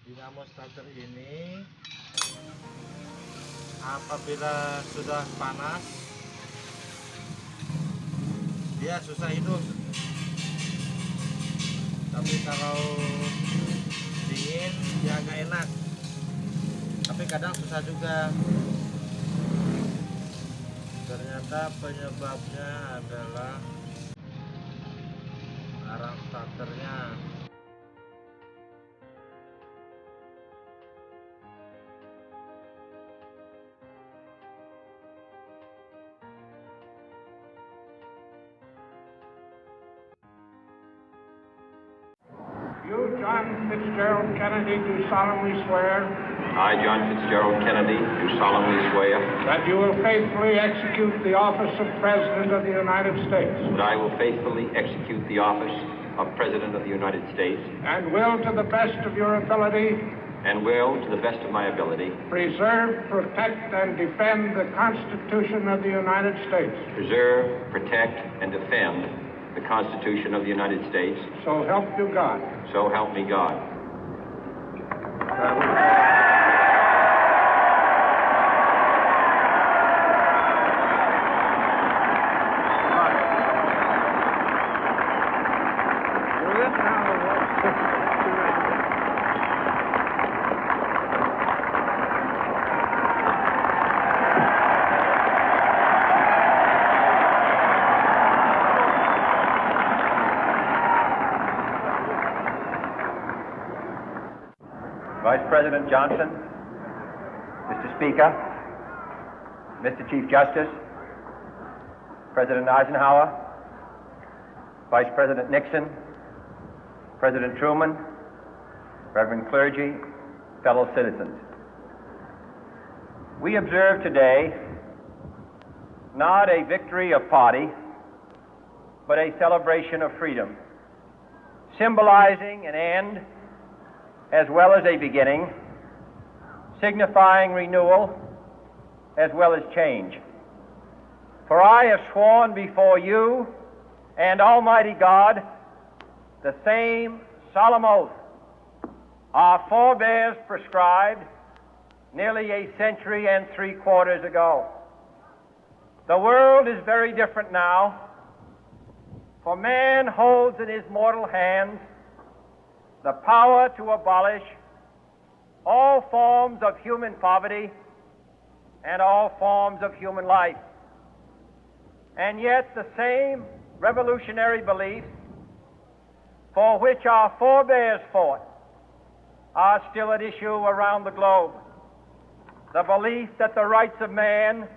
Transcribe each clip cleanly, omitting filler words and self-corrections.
Dinamo starter ini apabila sudah panas dia susah hidup, tapi kalau dingin dia agak enak, tapi kadang susah juga. Ternyata penyebabnya adalah arang staternya. You, John Fitzgerald Kennedy, do solemnly swear I, John Fitzgerald Kennedy, do solemnly swear that you will faithfully execute the office of President of the United States that I will faithfully execute the office of President of the United States and will, to the best of your ability, and will, to the best of my ability, preserve, protect, and defend the Constitution of the United States. preserve, protect, and defend the Constitution of the United States. So help you God. So help me God. Vice President Johnson, Mr. Speaker, Mr. Chief Justice, President Eisenhower, Vice President Nixon, President Truman, Reverend clergy, fellow citizens. We observe today not a victory of party, but a celebration of freedom, symbolizing an end as well as a beginning, signifying renewal as well as change. For I have sworn before you and Almighty God the same solemn oath our forebears prescribed nearly a century and 3/4 ago. The world is very different now, for man holds in his mortal hands the power to abolish all forms of human poverty and all forms of human life. And yet the same revolutionary beliefs for which our forebears fought are still at issue around the globe. The belief that the rights of man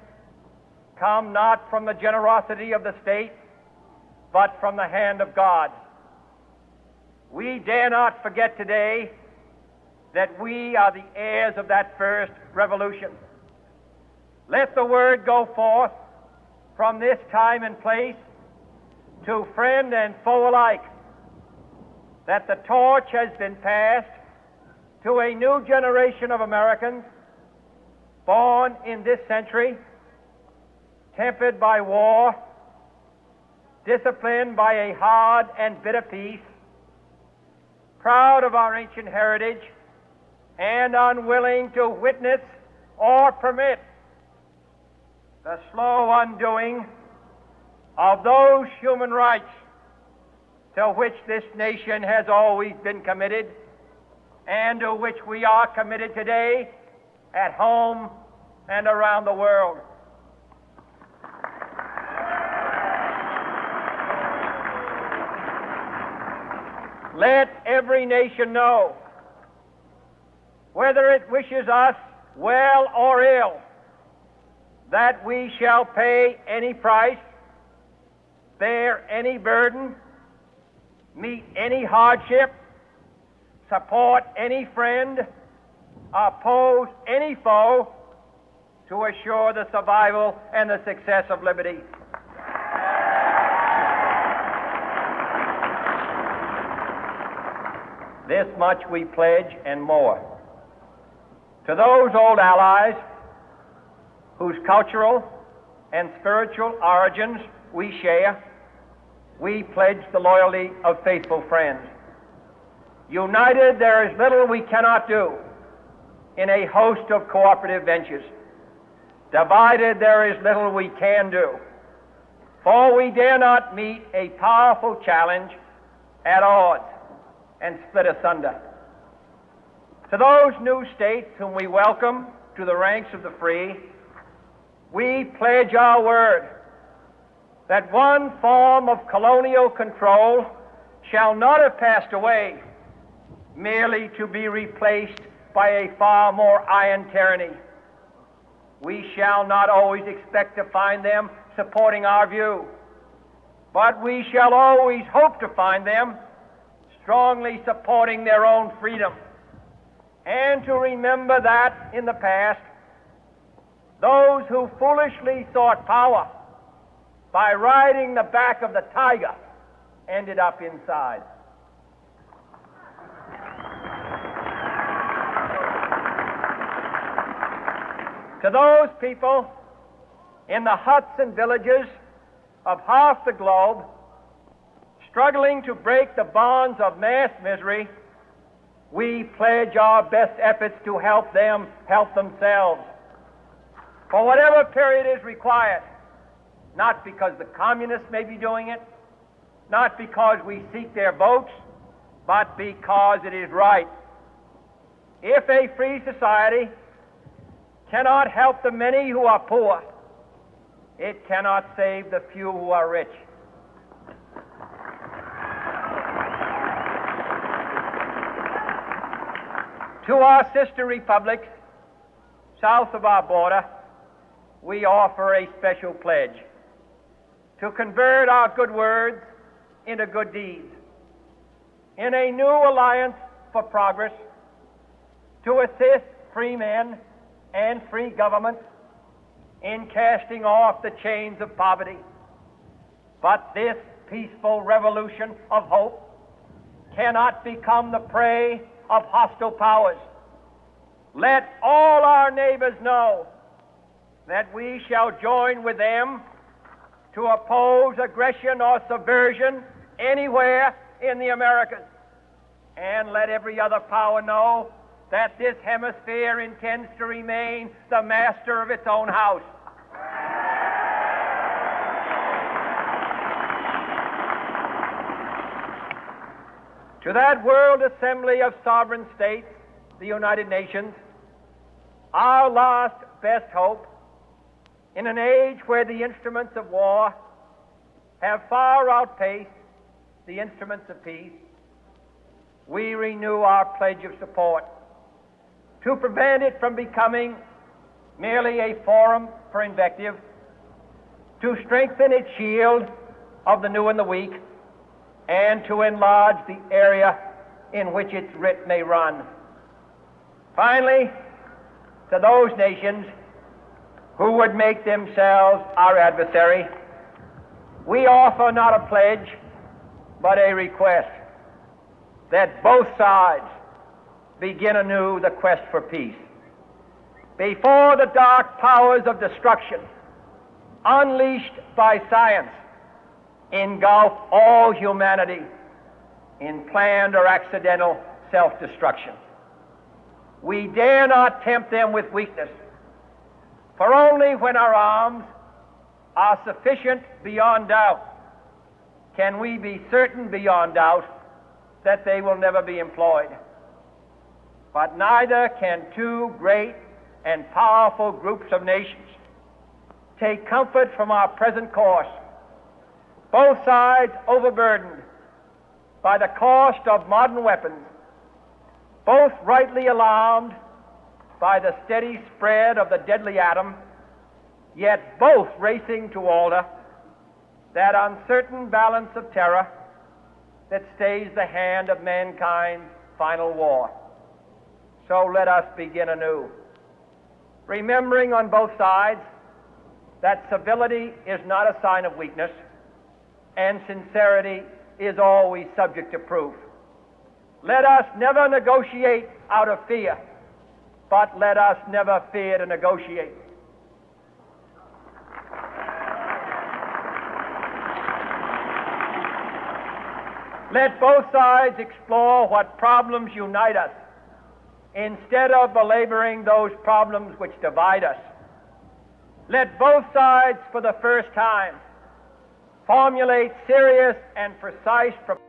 come not from the generosity of the state, but from the hand of God. We dare not forget today that we are the heirs of that first revolution. Let the word go forth from this time and place to friend and foe alike that the torch has been passed to a new generation of Americans born in this century, tempered by war, disciplined by a hard and bitter peace, proud of our ancient heritage, and unwilling to witness or permit the slow undoing of those human rights to which this nation has always been committed and to which we are committed today at home and around the world. Let every nation know, whether it wishes us well or ill, that we shall pay any price, bear any burden, meet any hardship, support any friend, oppose any foe to assure the survival and the success of liberty. This much we pledge and more. To those old allies whose cultural and spiritual origins we share, we pledge the loyalty of faithful friends. United, there is little we cannot do in a host of cooperative ventures. Divided, there is little we can do, for we dare not meet a powerful challenge at odds and split asunder. To those new states whom we welcome to the ranks of the free, we pledge our word that one form of colonial control shall not have passed away, merely to be replaced by a far more iron tyranny. We shall not always expect to find them supporting our view, but we shall always hope to find them strongly supporting their own freedom, and to remember that in the past, those who foolishly sought power by riding the back of the tiger ended up inside. To those people in the huts and villages of half the globe struggling to break the bonds of mass misery, we pledge our best efforts to help them help themselves for whatever period is required, not because the communists may be doing it, not because we seek their votes, but because it is right. If a free society cannot help the many who are poor, it cannot save the few who are rich. To our sister republics south of our border, we offer a special pledge to convert our good words into good deeds, in a new alliance for progress, to assist free men and free governments in casting off the chains of poverty. But this peaceful revolution of hope cannot become the prey of hostile powers. Let all our neighbors know that we shall join with them to oppose aggression or subversion anywhere in the Americas. And let every other power know that this hemisphere intends to remain the master of its own house. To that World Assembly of Sovereign States, the United Nations, our last best hope, in an age where the instruments of war have far outpaced the instruments of peace, we renew our pledge of support to prevent it from becoming merely a forum for invective, to strengthen its shield of the new and the weak, and to enlarge the area in which its writ may run. Finally, to those nations who would make themselves our adversary, we offer not a pledge, but a request that both sides begin anew the quest for peace. Before the dark powers of destruction, unleashed by science, engulf all humanity in planned or accidental self-destruction, we dare not tempt them with weakness, for only when our arms are sufficient beyond doubt can we be certain beyond doubt that they will never be employed. But neither can two great and powerful groups of nations take comfort from our present course, both sides overburdened by the cost of modern weapons, both rightly alarmed by the steady spread of the deadly atom, yet both racing to alter that uncertain balance of terror that stays the hand of mankind's final war. So let us begin anew, remembering on both sides that civility is not a sign of weakness, and sincerity is always subject to proof. Let us never negotiate out of fear, but let us never fear to negotiate. Let both sides explore what problems unite us, instead of belaboring those problems which divide us. Let both sides, for the first time, formulate serious and precise proposals